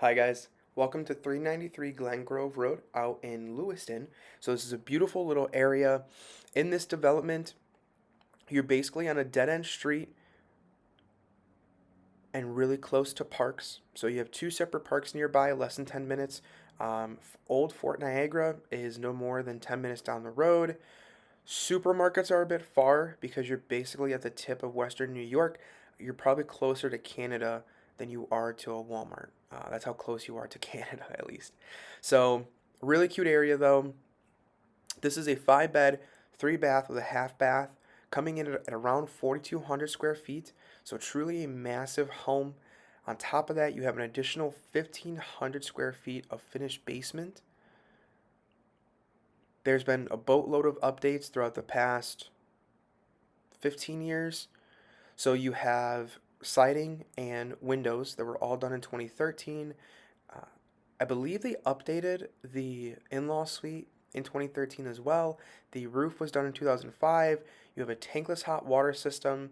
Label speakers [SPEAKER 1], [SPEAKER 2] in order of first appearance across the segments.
[SPEAKER 1] Hi guys, welcome to 393 Glengrove Road out in Lewiston. So this is a beautiful little area. In this development, you're basically on a dead-end street and really close to parks. So you have two separate parks nearby, less than 10 minutes. Old Fort Niagara is no more than 10 minutes down the road. Supermarkets are a bit far because you're basically at the tip of Western New York. You're probably closer to Canada than you are to a Walmart. That's how close you are to Canada, at least. So, really cute area though. This is a 5 bed, 3 bath with a half bath, coming in at around 4,200 square feet. So, truly a massive home. On top of that, you have an additional 1,500 square feet of finished basement. There's been a boatload of updates throughout the past 15 years. So you have siding and windows that were all done in 2013. Uh, I believe they updated the in-law suite in 2013 as well. The roof was done in 2005. You have a tankless hot water system,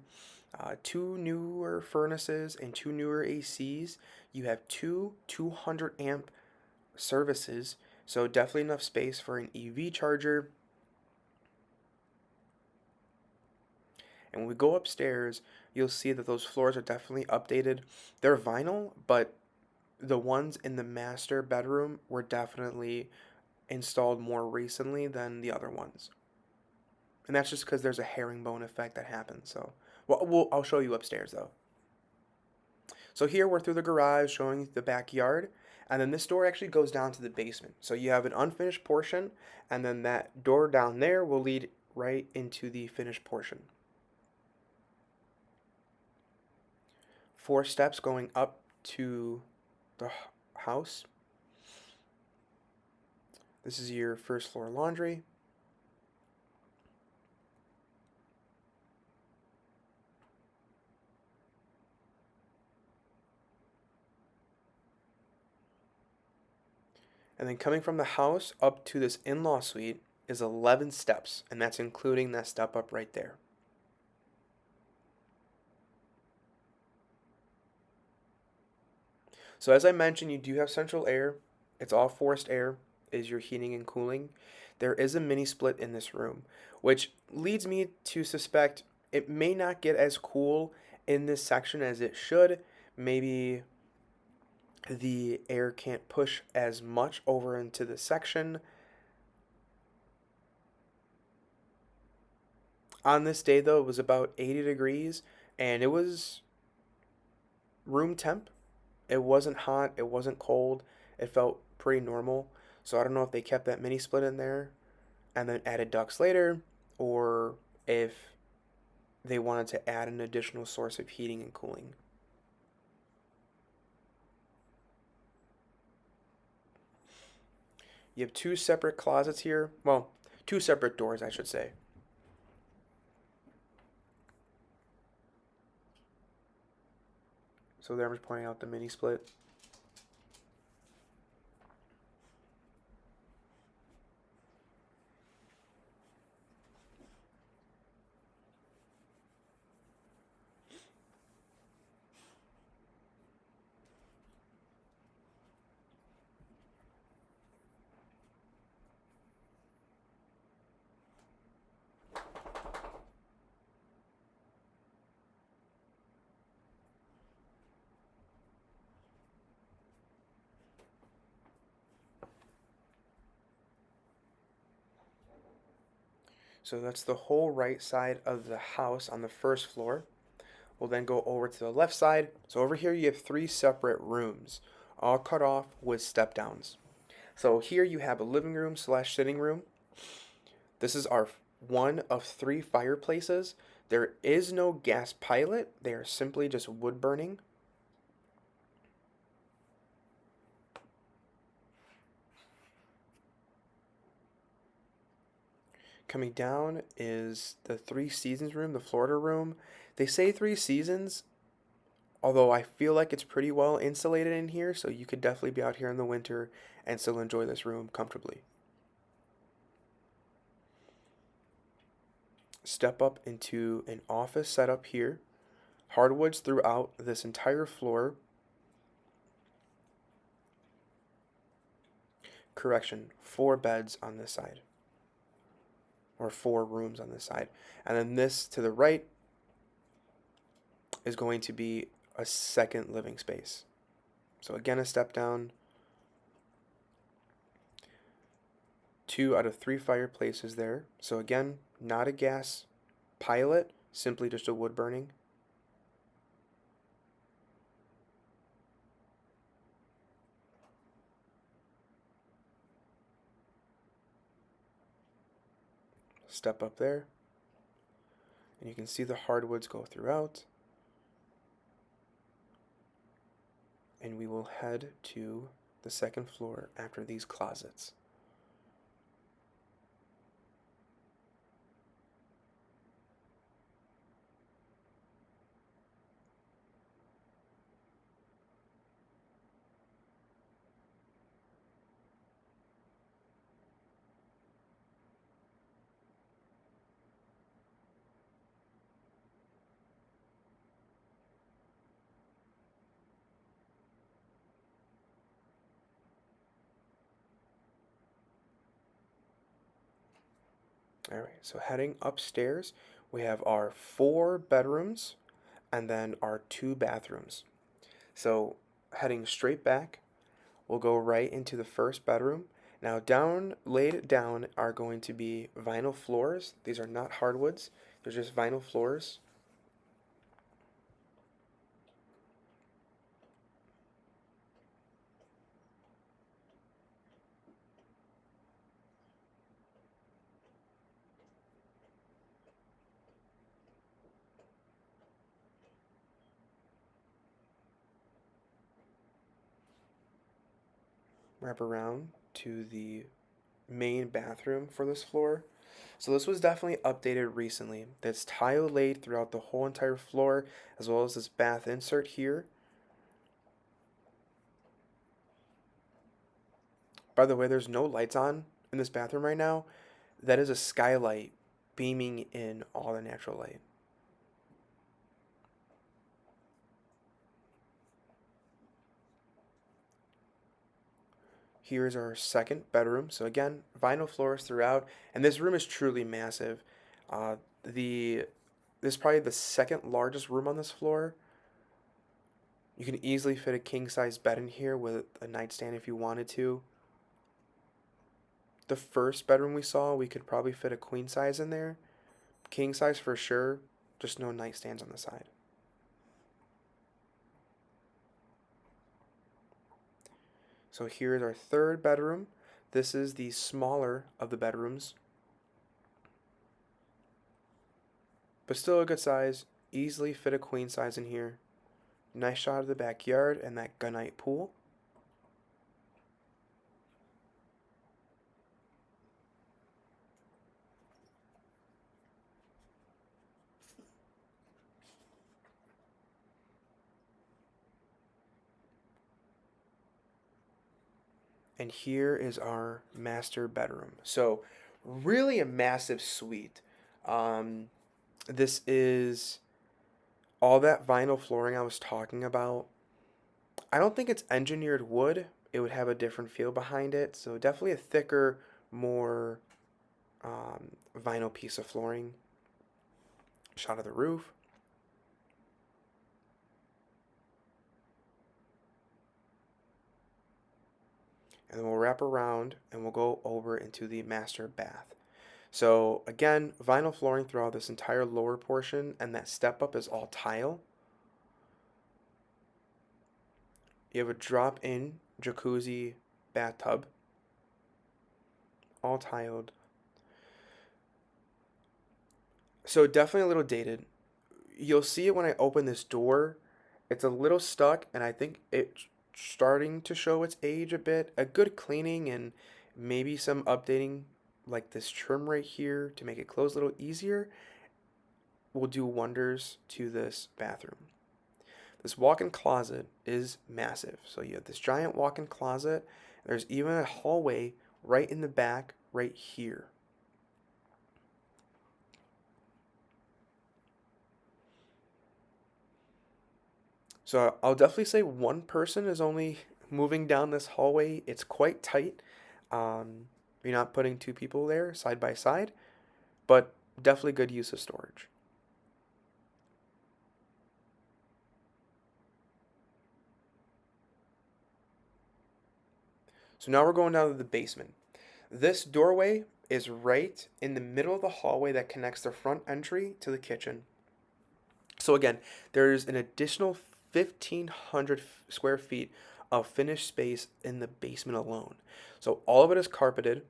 [SPEAKER 1] two newer furnaces, and two newer ACs. You have two 200 amp services, so definitely enough space for an EV charger. And when we go upstairs, you'll see that those floors are definitely updated. They're vinyl, but the ones in the master bedroom were definitely installed more recently than the other ones. And that's just because there's a herringbone effect that happens. So, I'll show you upstairs though. So here we're through the garage showing the backyard. And then this door actually goes down to the basement. So you have an unfinished portion, and then that door down there will lead right into the finished portion. 4 steps going up to the house. This is your first floor laundry. And then coming from the house up to this in-law suite is 11 steps, and that's including that step up right there. So as I mentioned, you do have central air. It's all forced air is your heating and cooling. There is a mini split in this room, which leads me to suspect it may not get as cool in this section as it should. Maybe the air can't push as much over into the section. On this day, though, it was about 80 degrees and it was room temp. It wasn't hot, it wasn't cold, it felt pretty normal. So I don't know if they kept that mini split in there and then added ducts later, or if they wanted to add an additional source of heating and cooling. You have two separate closets here. Well, two separate doors, I should say. So there I was pointing out the mini split. So that's the whole right side of the house on the first floor. We'll then go over to the left side. So over here you have three separate rooms, all cut off with step downs. So here you have a living room slash sitting room. This is our one of three fireplaces. There is no gas pilot. They are simply just wood burning. Coming down is the Three Seasons room, the Florida room. They say Three Seasons, although I feel like it's pretty well insulated in here, so you could definitely be out here in the winter and still enjoy this room comfortably. Step up into an office setup here. Hardwoods throughout this entire floor. correction, 4 beds on this side, or 4 rooms on this side. And then this to the right is going to be a second living space. So again, a step down. 2 out of 3 fireplaces there. So again, not a gas pilot, simply just a wood burning. Step up there, and you can see the hardwoods go throughout. And we will head to the second floor after these closets. All right, so heading upstairs, we have our 4 bedrooms and then our 2 bathrooms. So heading straight back, we'll go right into the first bedroom. Now laid down are going to be vinyl floors. These are not hardwoods, they're just vinyl floors. Wrap around to the main bathroom for this floor. So this was definitely updated recently. There's tile laid throughout the whole entire floor, as well as this bath insert here. By the way, there's no lights on in this bathroom right now. That is a skylight beaming in all the natural light. Here's our second bedroom. So again, vinyl floors throughout, and this room is truly massive. This is probably the second largest room on this floor. You can easily fit a king size bed in here with a nightstand if you wanted to. The first bedroom we saw, we could probably fit a queen size in there. King size for sure, just no nightstands on the side. So here's our third bedroom. This is the smaller of the bedrooms, but still a good size. Easily fit a queen size in here. Nice shot of the backyard and that gunite pool. And here is our master bedroom. So really a massive suite. Um, this is all that vinyl flooring I was talking about. I don't think it's engineered wood. It would have a different feel behind it. So definitely a thicker, more vinyl piece of flooring. Shot of the roof. And then we'll wrap around and we'll go over into the master bath. So again, vinyl flooring throughout this entire lower portion, and that step up is all tile. You have a drop-in jacuzzi bathtub, all tiled. So definitely a little dated. You'll see it when I open this door. It's a little stuck, and I think it's starting to show its age a bit. A good cleaning and maybe some updating, like this trim right here to make it close a little easier, will do wonders to this bathroom. This walk-in closet is massive. So you have this giant walk-in closet. There's even a hallway right in the back right here. So I'll definitely say one person is only moving down this hallway. It's quite tight. You're not putting two people there side by side, but definitely good use of storage. So now we're going down to the basement. This doorway is right in the middle of the hallway that connects the front entry to the kitchen. So again, there's an additional 1,500 square feet of finished space in the basement alone. So all of it is carpeted.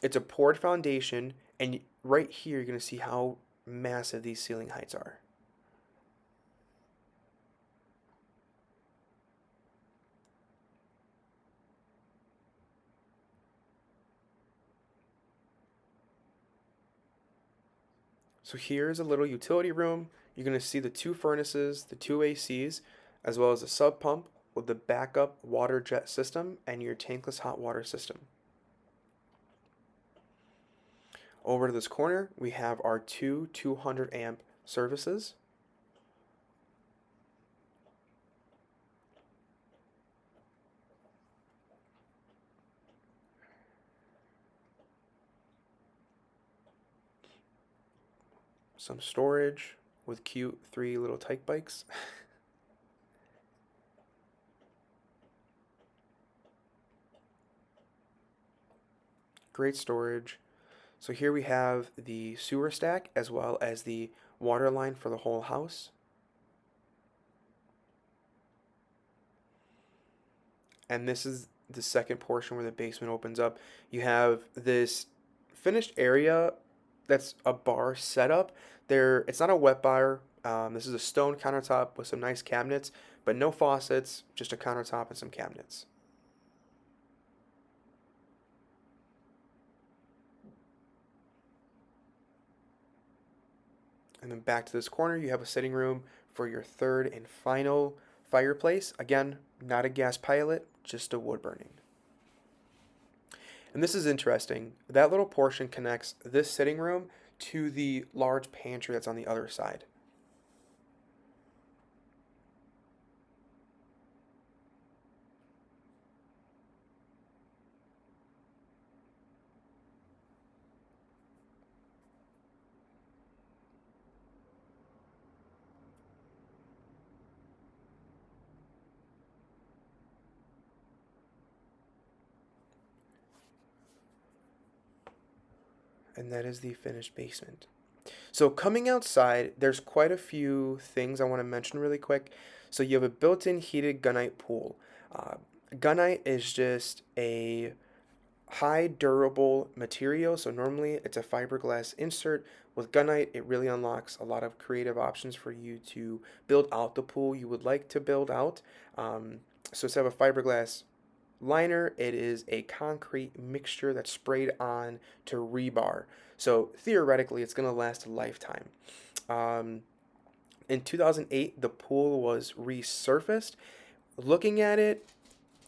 [SPEAKER 1] It's a poured foundation, and right here you're going to see how massive these ceiling heights are. So here's a little utility room. You're going to see the two furnaces, the two ACs, as well as a sub pump with the backup water jet system and your tankless hot water system. Over to this corner, we have our two 200 amp services. Some storage with cute three little tyke bikes. Great storage. So here we have the sewer stack as well as the water line for the whole house. And this is the second portion where the basement opens up. You have this finished area that's a bar setup. It's not a wet bar. This is a stone countertop with some nice cabinets, but no faucets, just a countertop and some cabinets. And then back to this corner, you have a sitting room for your third and final fireplace. Again, not a gas pilot, just a wood burning. And this is interesting. That little portion connects this sitting room to the large pantry that's on the other side. And that is the finished basement. So coming outside, there's quite a few things I want to mention really quick. So you have a built-in heated gunite pool. Uh, Gunite is just a high durable material. So normally it's a fiberglass insert. With gunite, it really unlocks a lot of creative options for you to build out the pool you would like to build out. So instead of a fiberglass liner, it is a concrete mixture that's sprayed on to rebar. So theoretically, it's going to last a lifetime. Um, in 2008, the pool was resurfaced. Looking at it,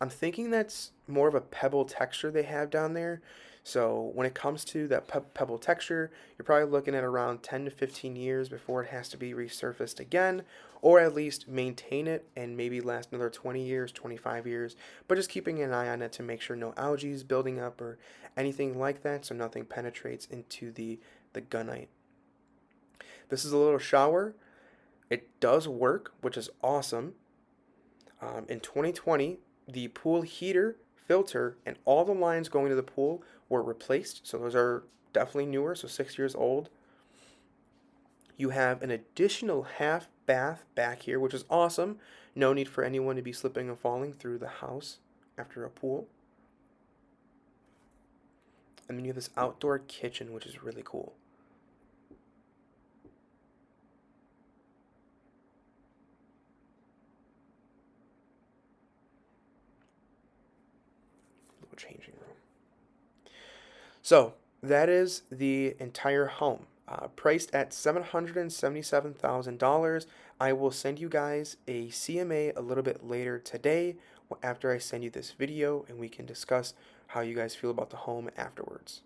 [SPEAKER 1] I'm thinking that's more of a pebble texture they have down there. So when it comes to that pebble texture, you're probably looking at around 10 to 15 years before it has to be resurfaced again, or at least maintain it and maybe last another 20 years, 25 years. But just keeping an eye on it to make sure no algae is building up or anything like that, so nothing penetrates into the gunite. This is a little shower. It does work, which is awesome. In 2020, the pool heater, filter, and all the lines going to the pool were replaced. So those are definitely newer, so 6 years old. You have an additional half bath back here, which is awesome. No need for anyone to be slipping and falling through the house after a pool. And then you have this outdoor kitchen, which is really cool. Little changing room. So that is the entire home, priced at $777,000. I will send you guys a CMA a little bit later today after I send you this video, and we can discuss how you guys feel about the home afterwards.